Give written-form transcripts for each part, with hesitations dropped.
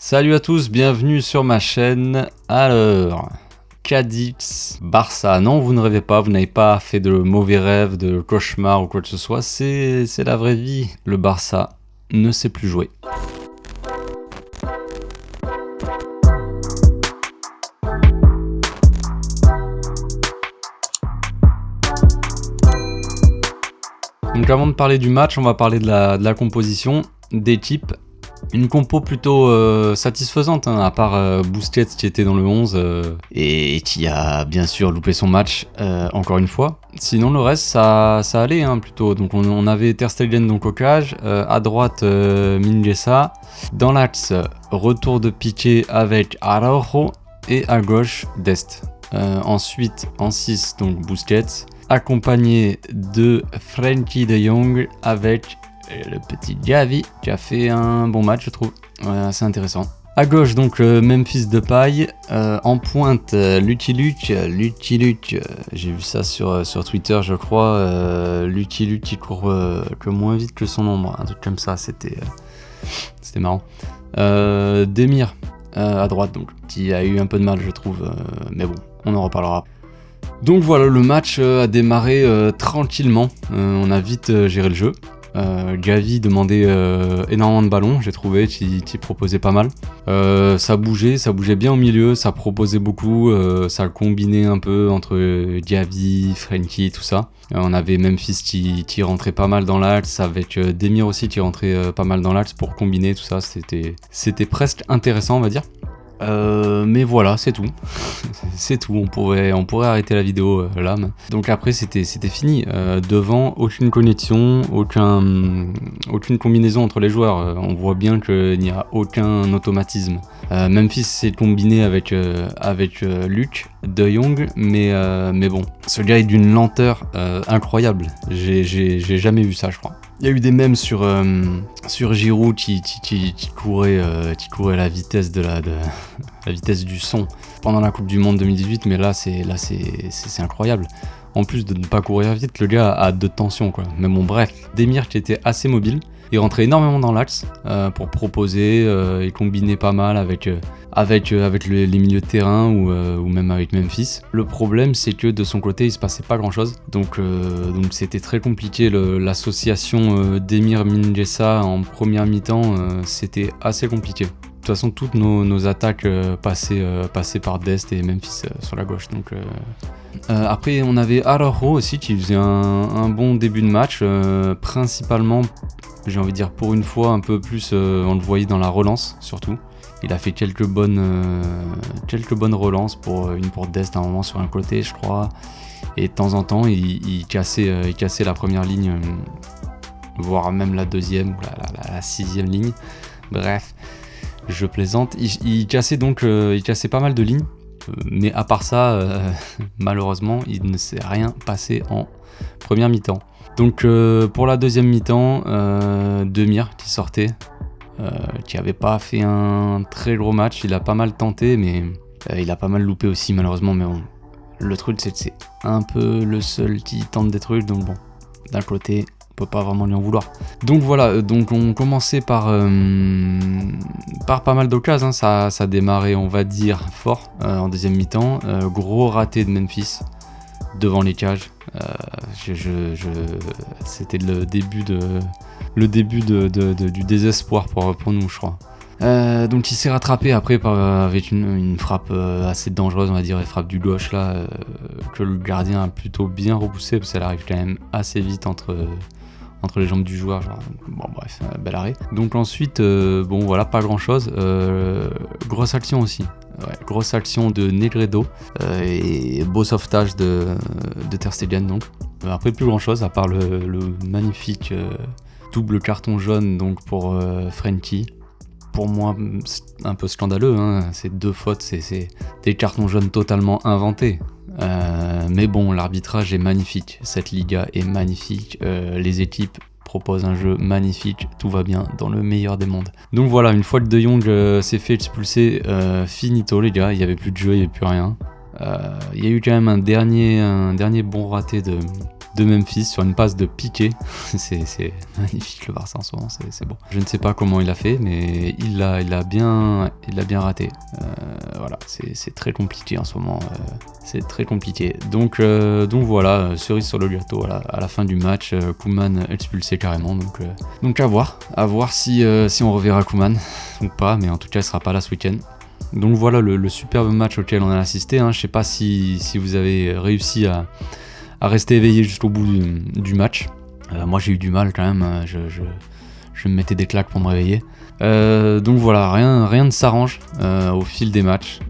Salut à tous, bienvenue sur ma chaîne. Alors, Cadix, Barça, non vous ne rêvez pas, vous n'avez pas fait de mauvais rêves, de cauchemars ou quoi que ce soit, c'est la vraie vie. Le Barça ne sait plus jouer. Donc avant de parler du match, on va parler de la composition des types. Une compo plutôt satisfaisante, hein, à part Busquets qui était dans le 11 et qui a bien sûr loupé son match encore une fois. Sinon le reste ça allait hein, plutôt. Donc on avait Ter Stegen donc au cage, à droite Mingueza, dans l'axe retour de Piqué avec Araujo et à gauche Dest. Ensuite en 6 donc Busquets, accompagné de Frenkie de Jong avec le petit Gavi qui a fait un bon match je trouve, assez intéressant. À gauche donc Memphis Depay, en pointe Lucky Luke, j'ai vu ça sur Twitter je crois, Lucky Luke qui court que moins vite que son ombre, un truc comme ça, c'était marrant. Demir à droite donc, qui a eu un peu de mal je trouve, mais bon, on en reparlera. Donc voilà, le match a démarré tranquillement, on a vite géré le jeu. Gavi demandait énormément de ballons, j'ai trouvé, qui proposait pas mal. Ça bougeait bien au milieu, ça proposait beaucoup, ça combinait un peu entre Gavi, Frenkie, tout ça. On avait Memphis qui rentrait pas mal dans l'axe, avec Demir aussi qui rentrait pas mal dans l'axe pour combiner tout ça, c'était presque intéressant on va dire. Mais voilà, c'est tout. C'est tout, on pourrait arrêter la vidéo là. Donc après c'était fini, devant aucune connexion, aucune combinaison entre les joueurs, on voit bien qu'il n'y a aucun automatisme. Memphis s'est combiné avec Luke de Jong, mais bon, ce gars est d'une lenteur incroyable, j'ai jamais vu ça je crois. Il y a eu des mèmes sur Giroud qui courait à la vitesse la vitesse du son pendant la Coupe du Monde 2018, mais là c'est incroyable. En plus de ne pas courir vite, le gars a de tension quoi. Mais bon bref, Demir qui était assez mobile, il rentrait énormément dans l'axe pour proposer, il combinait pas mal avec les milieux de terrain ou même avec Memphis. Le problème c'est que de son côté il se passait pas grand chose, donc c'était très compliqué. L'association Demir-Mingueza en première mi-temps, c'était assez compliqué. De toute façon toutes nos attaques passaient par Dest et Memphis sur la gauche. Donc après on avait Araujo aussi qui faisait un bon début de match, principalement j'ai envie de dire pour une fois un peu plus, on le voyait dans la relance surtout. Il a fait quelques bonnes relances, une pour Dest à un moment sur un côté je crois, et de temps en temps il cassait la première ligne, voire même la deuxième ou la sixième ligne, bref. Je plaisante, il cassait pas mal de lignes, mais à part ça, malheureusement, il ne s'est rien passé en première mi-temps. Donc pour la deuxième mi-temps, Demir qui sortait, qui avait pas fait un très gros match, il a pas mal tenté, mais il a pas mal loupé aussi malheureusement, mais bon, le truc c'est que c'est un peu le seul qui tente des trucs, donc bon, d'un côté, on peut pas vraiment lui en vouloir. Donc voilà, donc on commençait par pas mal d'occasions, hein. Ça démarrait on va dire fort en deuxième mi-temps, gros raté de Memphis devant les cages, c'était le début du désespoir pour nous je crois. Donc il s'est rattrapé après avec une frappe assez dangereuse on va dire, la frappe du gauche là, que le gardien a plutôt bien repoussé parce qu'elle arrive quand même assez vite entre les jambes du joueur, genre, bon bref, bel arrêt. Donc ensuite, bon voilà, pas grand chose, grosse action aussi, grosse action de Negredo, et beau sauvetage de Ter Stegen donc. Après plus grand chose, à part le magnifique double carton jaune donc pour Frenkie. Pour moi, un peu scandaleux, hein. Ces deux fautes, c'est des cartons jaunes totalement inventés. Mais bon, l'arbitrage est magnifique, cette Liga est magnifique, les équipes proposent un jeu magnifique, tout va bien dans le meilleur des mondes. Donc voilà, une fois que De Jong s'est fait expulser, finito les gars, il n'y avait plus de jeu, il n'y avait plus rien. Il y a eu quand même un dernier bon raté de de Memphis sur une passe de Piqué. c'est magnifique le Barça en ce moment, c'est beau. Je ne sais pas comment il a fait, mais il l'a bien raté. Voilà, c'est très compliqué en ce moment. C'est très compliqué. Donc voilà, cerise sur le gâteau à la fin du match, Koeman expulsé carrément. Donc à voir si on reverra Koeman ou pas, mais en tout cas il sera pas là ce week-end. Donc voilà le superbe match auquel on a assisté. Je sais pas si vous avez réussi à rester éveillé jusqu'au bout du match. Moi j'ai eu du mal quand même, je me mettais des claques pour me réveiller. Donc voilà, rien ne s'arrange au fil des matchs.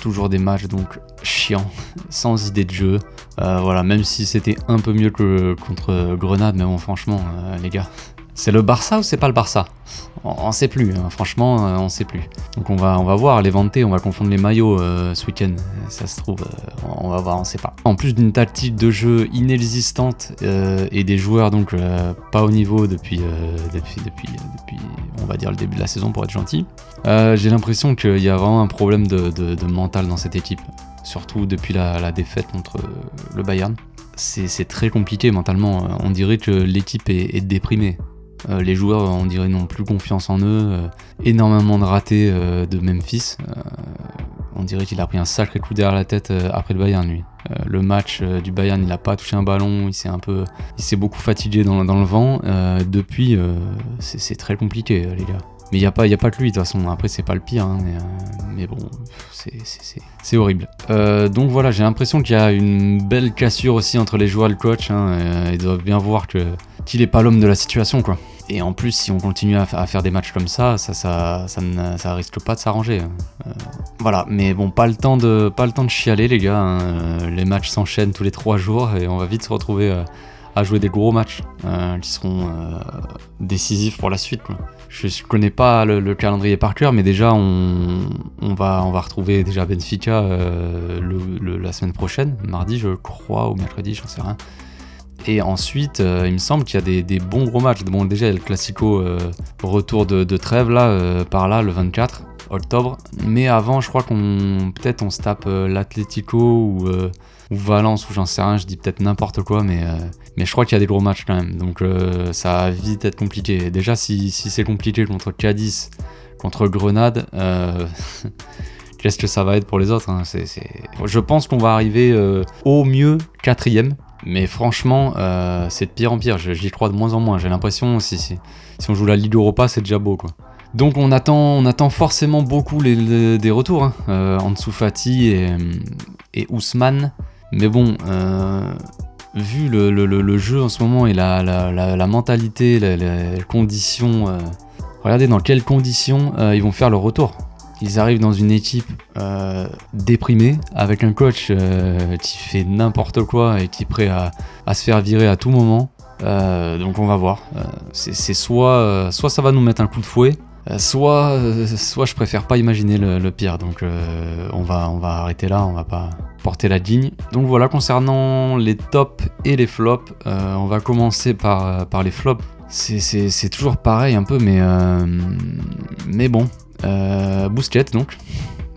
Toujours des matchs donc chiants, sans idée de jeu. Voilà, même si c'était un peu mieux que contre Grenade, mais bon franchement les gars, c'est le Barça ou c'est pas le Barça ? On sait plus, franchement on sait plus. Donc on va voir, les vanter, on va confondre les maillots ce week-end, ça se trouve, on va voir, on sait pas. En plus d'une tactique de jeu inexistante et des joueurs donc pas au niveau depuis on va dire le début de la saison pour être gentil, j'ai l'impression qu'il y a vraiment un problème de mental dans cette équipe, surtout depuis la défaite contre le Bayern. C'est très compliqué mentalement, on dirait que l'équipe est déprimée. Les joueurs, on dirait, n'ont plus confiance en eux. Énormément de ratés de Memphis. On dirait qu'il a pris un sacré coup derrière la tête après le Bayern, lui. Le match du Bayern, il n'a pas touché un ballon. Il s'est beaucoup fatigué dans le vent. Depuis, c'est très compliqué, les gars. Mais il n'y a pas que lui, de toute façon. Après, c'est pas le pire, mais bon, c'est horrible. Donc voilà, j'ai l'impression qu'il y a une belle cassure aussi entre les joueurs et le coach. Ils doivent bien voir qu'il n'est pas l'homme de la situation, quoi. Et en plus, si on continue à faire des matchs comme ça risque pas de s'arranger. Voilà, mais bon, pas le temps de chialer, les gars. Les matchs s'enchaînent tous les 3 jours et on va vite se retrouver à jouer des gros matchs qui seront décisifs pour la suite, quoi. Je connais pas le calendrier par cœur, mais déjà on va retrouver déjà Benfica la semaine prochaine, mardi je crois, ou mercredi, j'en sais rien. Et ensuite, il me semble qu'il y a des bons gros matchs. Bon, déjà, il y a le Classico retour de trêve, là, par là, le 24 octobre. Mais avant, je crois qu'on se tape l'Atlético ou Valence, ou j'en sais rien, je dis peut-être n'importe quoi, mais je crois qu'il y a des gros matchs quand même. Donc, ça va vite être compliqué. Déjà, si c'est compliqué contre Cadiz, contre Grenade, qu'est-ce que ça va être pour les autres, hein. Je pense qu'on va arriver au mieux 4ème. Mais franchement, c'est de pire en pire, j'y crois de moins en moins. J'ai l'impression, si on joue la Ligue Europa, c'est déjà beau, quoi. Donc on attend forcément beaucoup des retours, hein. Ansu Fati et Ousmane. Mais bon, vu le jeu en ce moment et la mentalité, les conditions... regardez dans quelles conditions ils vont faire leur retour. Ils arrivent dans une équipe déprimée, avec un coach qui fait n'importe quoi et qui est prêt à se faire virer à tout moment. Donc on va voir. C'est soit ça va nous mettre un coup de fouet, soit je préfère pas imaginer le pire. Donc on va arrêter là, on va pas porter la digne. Donc voilà, concernant les tops et les flops, on va commencer par les flops. C'est toujours pareil un peu, mais bon. Busquets donc.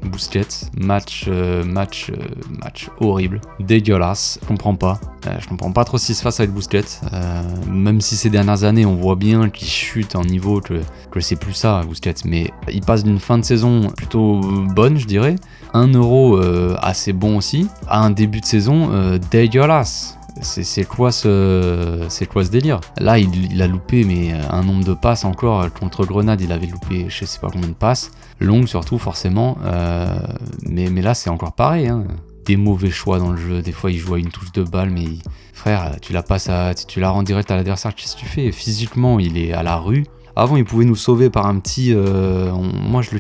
Busquets, match horrible, dégueulasse, je comprends pas trop ce qui se passe avec Busquets, même si ces dernières années on voit bien qu'il chute en niveau, que c'est plus ça Busquets, mais il passe d'une fin de saison plutôt bonne, je dirais, un Euro assez bon aussi, à un début de saison dégueulasse. C'est quoi ce délire ? Là, il a loupé mais un nombre de passes encore. Contre Grenade, il avait loupé je sais pas combien de passes. Longues surtout, forcément. Mais là, c'est encore pareil, hein. Des mauvais choix dans le jeu. Des fois, il joue à une touche de balle, mais frère, tu la rends direct à l'adversaire. Qu'est-ce que tu fais ? Physiquement, il est à la rue. Avant, il pouvait nous sauver par un petit... moi, je le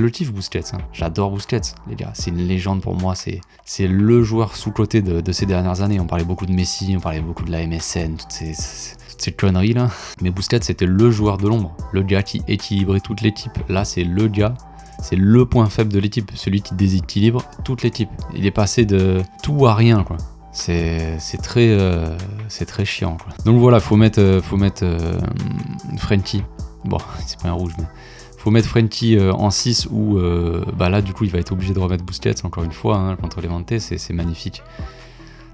kiffe Busquets. Hein. J'adore Busquets, les gars. C'est une légende pour moi. C'est le joueur sous-coté de ces dernières années. On parlait beaucoup de Messi, on parlait beaucoup de la MSN, toutes ces conneries là. Mais Busquets, c'était le joueur de l'ombre. Le gars qui équilibrait toute l'équipe. Là, c'est le gars. C'est le point faible de l'équipe. Celui qui déséquilibre toute l'équipe. Il est passé de tout à rien, quoi. C'est très chiant, quoi. Donc voilà, faut mettre Frenkie. Bon, c'est pas un rouge, mais faut mettre Frenkie en 6 ou là du coup il va être obligé de remettre Busquets encore une fois, hein, contre les Levante, c'est magnifique.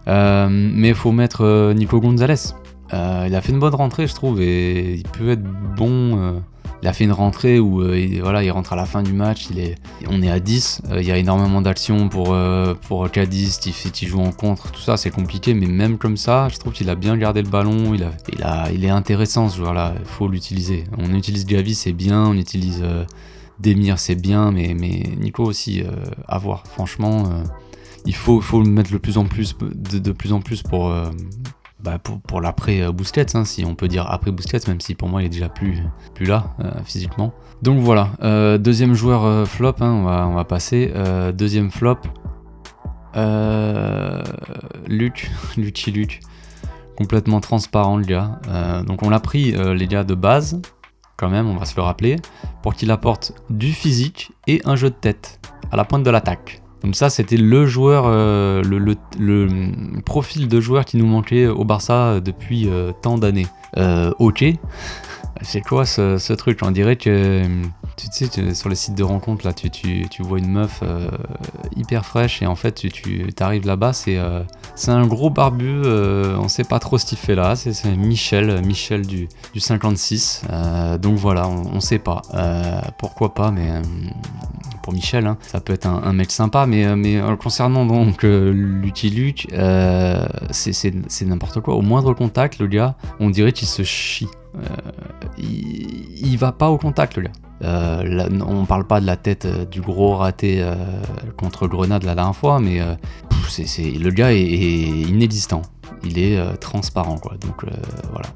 Mais il faut mettre Nico Gonzalez. Il a fait une bonne rentrée, je trouve, et il peut être bon. Il a fait une rentrée où il rentre à la fin du match, on est à 10, il y a énormément d'actions pour Cadiz, il joue en contre, tout ça c'est compliqué, mais même comme ça, je trouve qu'il a bien gardé le ballon, il est intéressant ce joueur-là, il faut l'utiliser. On utilise Gavi, c'est bien, on utilise Demir, c'est bien, mais Nico aussi, à voir. Franchement, il faut le mettre de plus en plus pour l'après Busquets, hein, si on peut dire après Busquets, même si pour moi il est déjà plus là physiquement. Donc voilà, deuxième joueur flop, hein, on va passer. Deuxième flop, Luc, complètement transparent le gars. Donc on l'a pris les gars de base, quand même, on va se le rappeler, pour qu'il apporte du physique et un jeu de tête à la pointe de l'attaque. Donc ça, c'était le joueur, le profil de joueur qui nous manquait au Barça depuis tant d'années. Ok, c'est quoi ce truc? On dirait que, tu sais, sur les sites de rencontres, là, tu vois une meuf hyper fraîche et en fait, tu arrives là-bas, c'est un gros barbu, on sait pas trop ce qu'il fait là, c'est Michel du 56. Donc voilà, on sait pas. Pourquoi pas, mais... pour Michel, hein. Ça peut être un mec sympa, mais concernant donc Lucky Luke, c'est n'importe quoi. Au moindre contact, le gars, on dirait qu'il se chie. Il va pas au contact, le gars. Là, on parle pas de la tête du gros raté contre Grenade la dernière fois, mais le gars est inexistant. Il est transparent, quoi. Donc voilà.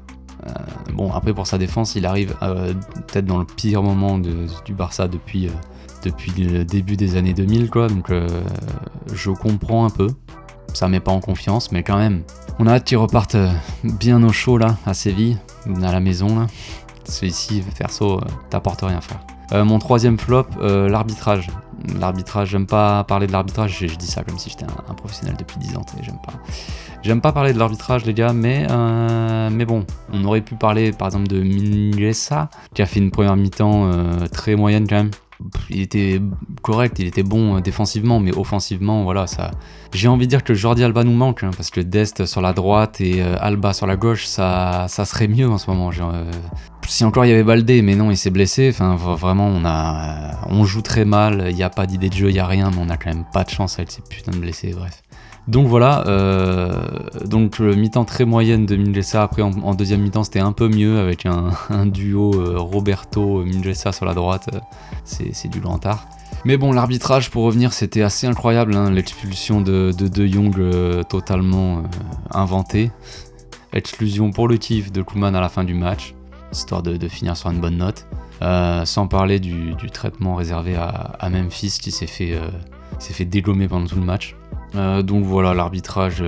Bon, après pour sa défense, il arrive peut-être dans le pire moment du Barça depuis le début des années 2000, quoi. Donc je comprends un peu. Ça met pas en confiance, mais quand même. On a hâte qu'ils repartent bien au chaud là, à Séville, à la maison là. Celui-ci, perso, t'apporte rien, frère. Mon troisième flop, l'arbitrage. L'arbitrage, j'aime pas parler de l'arbitrage, je dis ça comme si j'étais un professionnel depuis 10 ans, j'aime pas parler de l'arbitrage, les gars, mais bon, on aurait pu parler par exemple de Mingueza, qui a fait une première mi-temps très moyenne quand même. Il était correct, il était bon défensivement, mais offensivement, voilà, ça. J'ai envie de dire que Jordi Alba nous manque, hein, parce que Dest sur la droite et Alba sur la gauche, ça serait mieux en ce moment. Si encore il y avait Baldé, mais non, il s'est blessé. Enfin, vraiment, on joue très mal. Il n'y a pas d'idée de jeu, il n'y a rien, mais on a quand même pas de chance avec ces putains de blessés. Bref. Donc voilà, mi-temps très moyenne de Mingueza. Après en deuxième mi-temps c'était un peu mieux avec un duo Roberto-Mingueza sur la droite, c'est du grand art. Mais bon, l'arbitrage, pour revenir, c'était assez incroyable, hein, l'expulsion de Jong totalement inventée. Exclusion pour le kiff de Koeman à la fin du match, histoire de finir sur une bonne note. Sans parler du traitement réservé à Memphis qui s'est fait dégommer pendant tout le match. Donc voilà, l'arbitrage,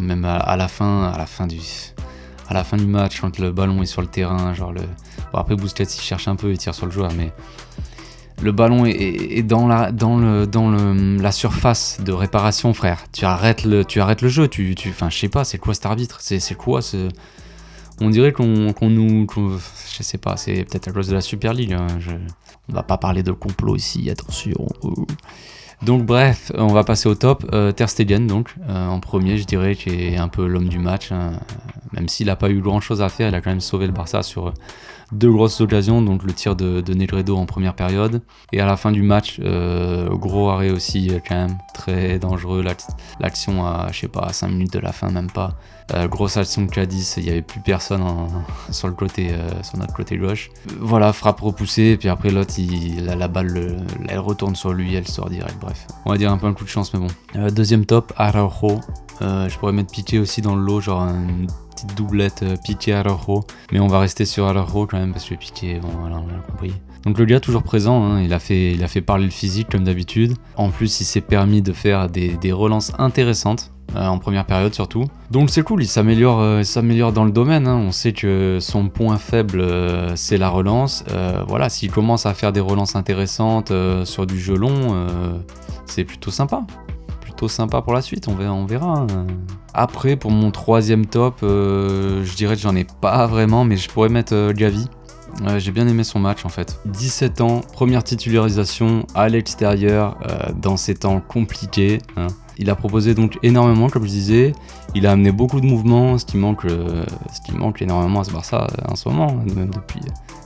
même à la fin du match, quand le ballon est sur le terrain, bon, après Busquets il cherche un peu, il tire sur le joueur, mais le ballon est dans la surface de réparation, frère. Tu arrêtes le jeu, enfin je sais pas, c'est quoi cet arbitre, c'est quoi ce... On dirait je sais pas, c'est peut-être à cause de la Super League, hein, on va pas parler de complot ici, attention. Donc bref, on va passer au top. Ter Stegen, donc, en premier, je dirais, qui est un peu l'homme du match, hein. Même s'il n'a pas eu grand chose à faire, il a quand même sauvé le Barça sur 2 grosses occasions, donc le tir de Negredo en première période. Et à la fin du match, gros arrêt aussi, quand même, très dangereux. L'action à, je sais pas, à 5 minutes de la fin, même pas. Grosse action de Cadiz, il n'y avait plus personne sur notre côté gauche. Voilà, frappe repoussée, et puis après l'autre, la balle, elle retourne sur lui, elle sort direct, bref. On va dire un peu un coup de chance, mais bon. Deuxième top, Araujo. Je pourrais mettre Piqué aussi dans le lot, genre une petite doublette Piqué-Araujo. Mais on va rester sur Araujo quand même, parce que Piqué, bon voilà, on l'a compris. Donc le gars toujours présent, hein, il a fait parler le physique comme d'habitude. En plus, il s'est permis de faire des relances intéressantes. En première période surtout. Donc c'est cool, il s'améliore dans le domaine, hein. On sait que son point faible c'est la relance. Voilà, s'il commence à faire des relances intéressantes sur du jeu long, c'est plutôt sympa. Plutôt sympa pour la suite, on verra. Hein. Après, pour mon troisième top, je dirais que j'en ai pas vraiment, mais je pourrais mettre Gavi. J'ai bien aimé son match en fait. 17 ans, première titularisation à l'extérieur, dans ces temps compliqués. Hein. Il a proposé donc énormément, comme je disais. Il a amené beaucoup de mouvements, ce qui manque énormément à ce Barça en ce moment, même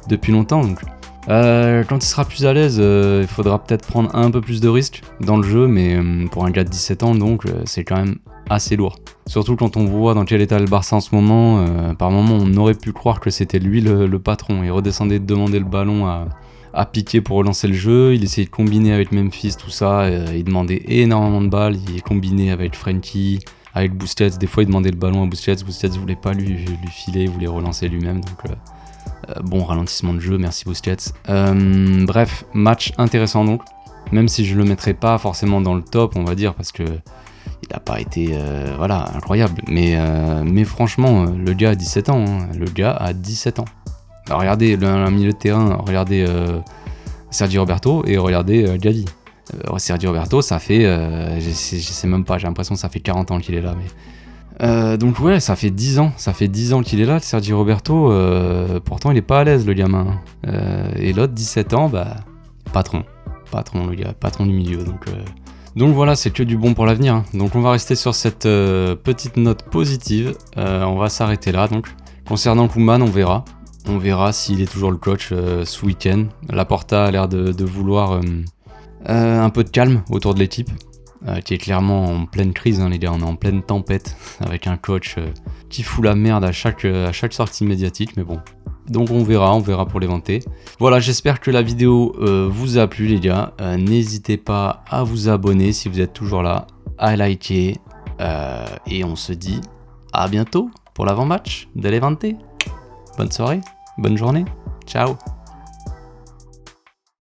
depuis longtemps. Donc. Quand il sera plus à l'aise, il faudra peut-être prendre un peu plus de risques dans le jeu, mais pour un gars de 17 ans, donc c'est quand même assez lourd. Surtout quand on voit dans quel état est le Barça en ce moment, par moment on aurait pu croire que c'était lui le patron. Il redescendait de demander le ballon à Piqué pour relancer le jeu, il essayait de combiner avec Memphis, tout ça, il demandait énormément de balles, il combinait avec Frenkie, avec Busquets, des fois il demandait le ballon à Busquets voulait pas lui filer, il voulait relancer lui-même, donc bon ralentissement de jeu, merci Busquets. Bref, match intéressant donc, même si je le mettrai pas forcément dans le top, on va dire, parce que il n'a pas été incroyable, mais franchement, le gars a 17 ans, hein. Le gars a 17 ans. Alors, regardez un milieu de terrain, regardez Sergi Roberto et regardez Gavi. Sergi Roberto, ça fait, je sais même pas, j'ai l'impression que ça fait 40 ans qu'il est là, mais... donc ouais, ça fait 10 ans qu'il est là, Sergi Roberto, pourtant il est pas à l'aise le gamin. Et l'autre, 17 ans, bah, patron le gars, patron du milieu, donc voilà, c'est que du bon pour l'avenir, hein. Donc on va rester sur cette petite note positive, on va s'arrêter là, donc. Concernant Koeman, on verra s'il est toujours le coach ce week-end. Laporta a l'air de vouloir un peu de calme autour de l'équipe, qui est clairement en pleine crise, hein, les gars, on est en pleine tempête, avec un coach qui fout la merde à chaque sortie médiatique, mais bon. Donc on verra pour les vanter. Voilà, j'espère que la vidéo vous a plu, les gars. N'hésitez pas à vous abonner si vous êtes toujours là, à liker, et on se dit à bientôt pour l'avant-match de Levante. Bonne soirée, bonne journée, ciao.